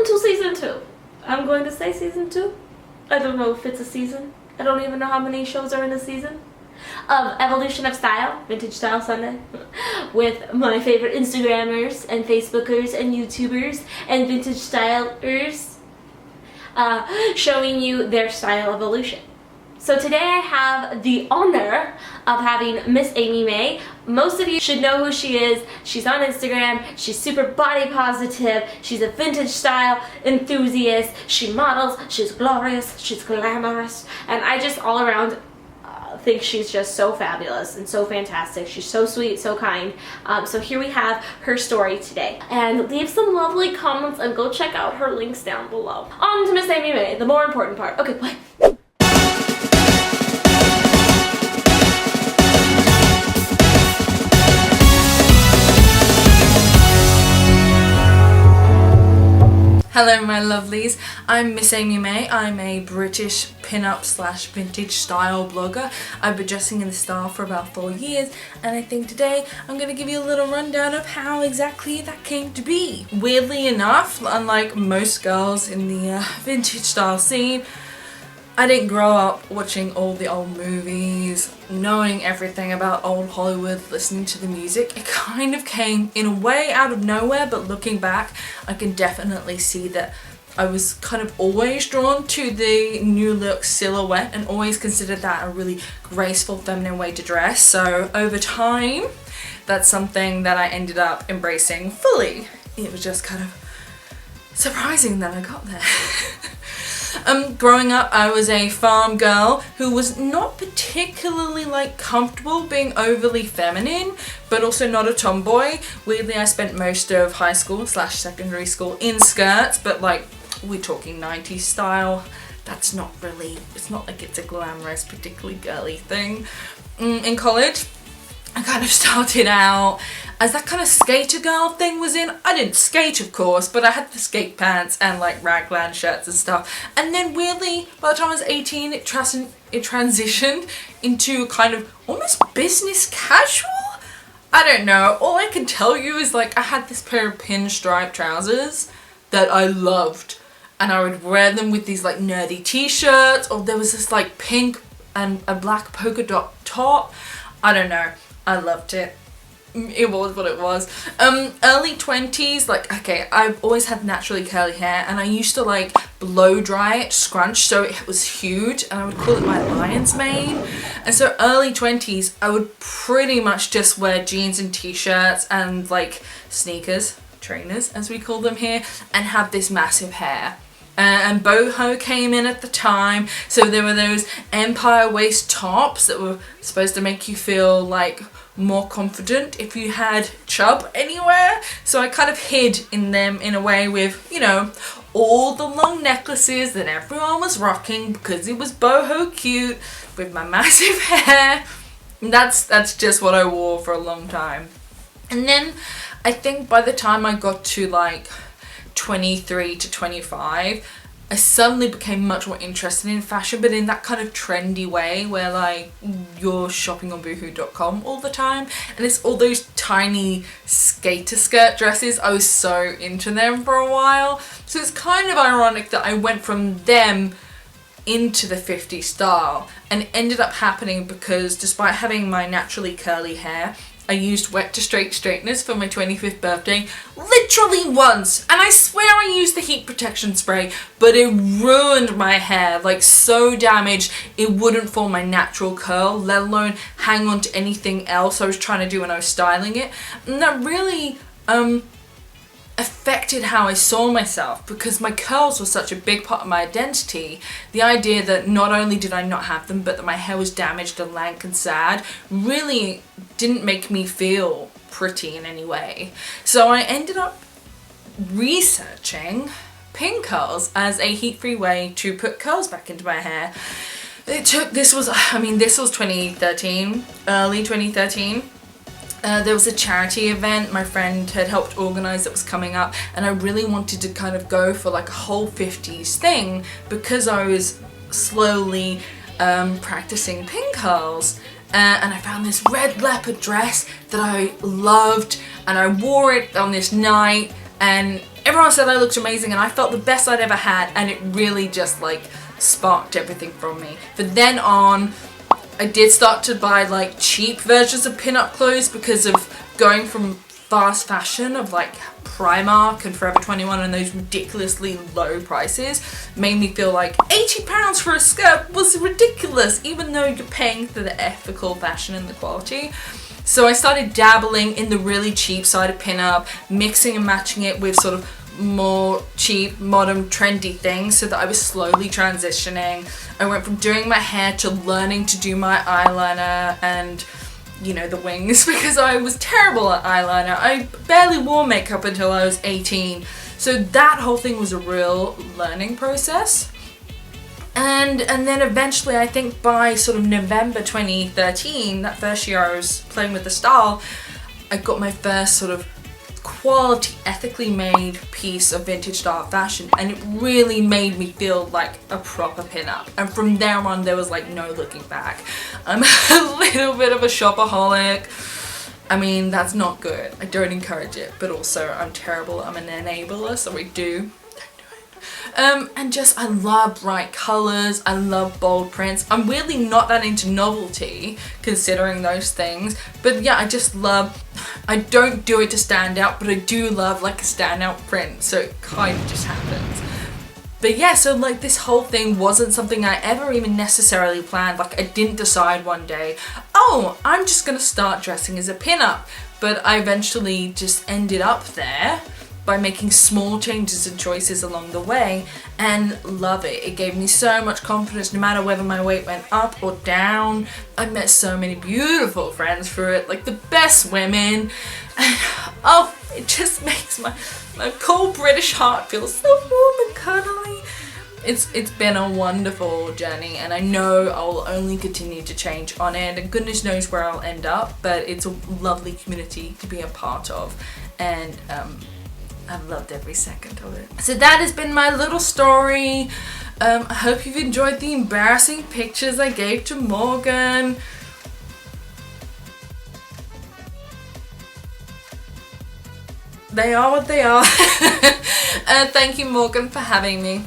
to season 2. I'm going to say season 2. I don't know if it's a season. I don't even know how many shows are in a season. Of Evolution of Style, Vintage Style Sunday, with my favorite Instagrammers and Facebookers and YouTubers and vintage stylers showing you their style evolution. So today I have the honor of having Miss Amy May. Most of you should know who she is. She's on Instagram. She's super body positive. She's a vintage style enthusiast. She models. She's glorious. She's glamorous. And I just all around think she's just so fabulous and so fantastic. She's so sweet, so kind. So here we have her story today. And leave some lovely comments and go check out her links down below. On to Miss Amy May, the more important part. Okay, play. Hello my lovelies, I'm Miss Amy May. I'm a British pin-up / vintage style blogger. I've been dressing in the style for about 4 years, and I think today I'm going to give you a little rundown of how exactly that came to be. Weirdly enough, unlike most girls in the vintage style scene, I didn't grow up watching all the old movies, knowing everything about old Hollywood, listening to the music. It kind of came in a way out of nowhere, but looking back, I can definitely see that I was kind of always drawn to the new look silhouette and always considered that a really graceful feminine way to dress. So over time, that's something that I ended up embracing fully. It was just kind of surprising that I got there. Growing up, I was a farm girl who was not particularly comfortable being overly feminine, but also not a tomboy. Weirdly, I spent most of high school / secondary school in skirts, but we're talking 90s style. That's not really, it's not like it's a glamorous, particularly girly thing. In college, I kind of started out as that kind of skater girl thing was in. I didn't skate, of course, but I had the skate pants and raglan shirts and stuff. And then weirdly, by the time I was 18, it transitioned into kind of almost business casual. I don't know. All I can tell you is I had this pair of pinstripe trousers that I loved, and I would wear them with these nerdy t-shirts, or there was this pink and a black polka dot top. I don't know. I loved it. It was what it was. Early 20s, okay, I've always had naturally curly hair, and I used to blow dry it, scrunch, so it was huge, and I would call it my lion's mane. And so early 20s, I would pretty much just wear jeans and t-shirts and sneakers, trainers as we call them here, and have this massive hair. And boho came in at the time, so there were those empire waist tops that were supposed to make you feel more confident if you had chub anywhere. So I kind of hid in them in a way with, all the long necklaces that everyone was rocking because it was boho cute with my massive hair. And that's just what I wore for a long time. And then I think by the time I got to 23 to 25, I suddenly became much more interested in fashion, but in that kind of trendy way where you're shopping on boohoo.com all the time, and it's all those tiny skater skirt dresses. I was so into them for a while. So it's kind of ironic that I went from them into the 50s style, and it ended up happening because despite having my naturally curly hair, I used wet to straight straighteners for my 25th birthday literally once, and I swear I used the heat protection spray, but it ruined my hair, so damaged it wouldn't form my natural curl, let alone hang on to anything else I was trying to do when I was styling it. And that really affected how I saw myself, because my curls were such a big part of my identity. The idea that not only did I not have them, but that my hair was damaged and lank and sad really didn't make me feel pretty in any way. So I ended up researching pin curls as a heat-free way to put curls back into my hair. This was 2013, early 2013. There was a charity event my friend had helped organise that was coming up, and I really wanted to kind of go for a whole 50s thing because I was slowly practicing pin curls. And I found this red leopard dress that I loved, and I wore it on this night, and everyone said I looked amazing and I felt the best I'd ever had, and it really just like sparked everything from me. From then on, I did start to buy like cheap versions of pin-up clothes because of going from fast fashion of like Primark and Forever 21 and those ridiculously low prices made me feel like £80 for a skirt was ridiculous, even though you're paying for the ethical fashion and the quality. So I started dabbling in the really cheap side of pin-up, mixing and matching it with sort of more cheap, modern, trendy things, so that I was slowly transitioning. I went from doing my hair to learning to do my eyeliner and, you know, the wings, because I was terrible at eyeliner. I barely wore makeup until I was 18. So that whole thing was a real learning process. And then eventually, I think by sort of November 2013, that first year I was playing with the style, I got my first sort of quality, ethically made piece of vintage style fashion, and it really made me feel like a proper pin-up. And from there on, there was like no looking back. I'm a little bit of a shopaholic. I mean, that's not good. I don't encourage it, but also I'm terrible. I'm an enabler, so don't do it. And just, I love bright colors, I love bold prints. I'm really not that into novelty, considering those things, but yeah, I just love, I don't do it to stand out, but I do love like a standout print, so it kind of just happens. But yeah, so like this whole thing wasn't something I ever even necessarily planned. Like, I didn't decide one day, oh, I'm just gonna start dressing as a pin-up, but I eventually just ended up there by making small changes and choices along the way, and love it. It gave me so much confidence, no matter whether my weight went up or down. I met so many beautiful friends through it, like the best women, and oh, it just makes my cold British heart feel so warm and cuddly. It's been a wonderful journey, and I know I'll only continue to change on it, and goodness knows where I'll end up, but it's a lovely community to be a part of, and I've loved every second of it. So that has been my little story. I hope you've enjoyed the embarrassing pictures I gave to Morgan. They are what they are. Thank you, Morgan, for having me.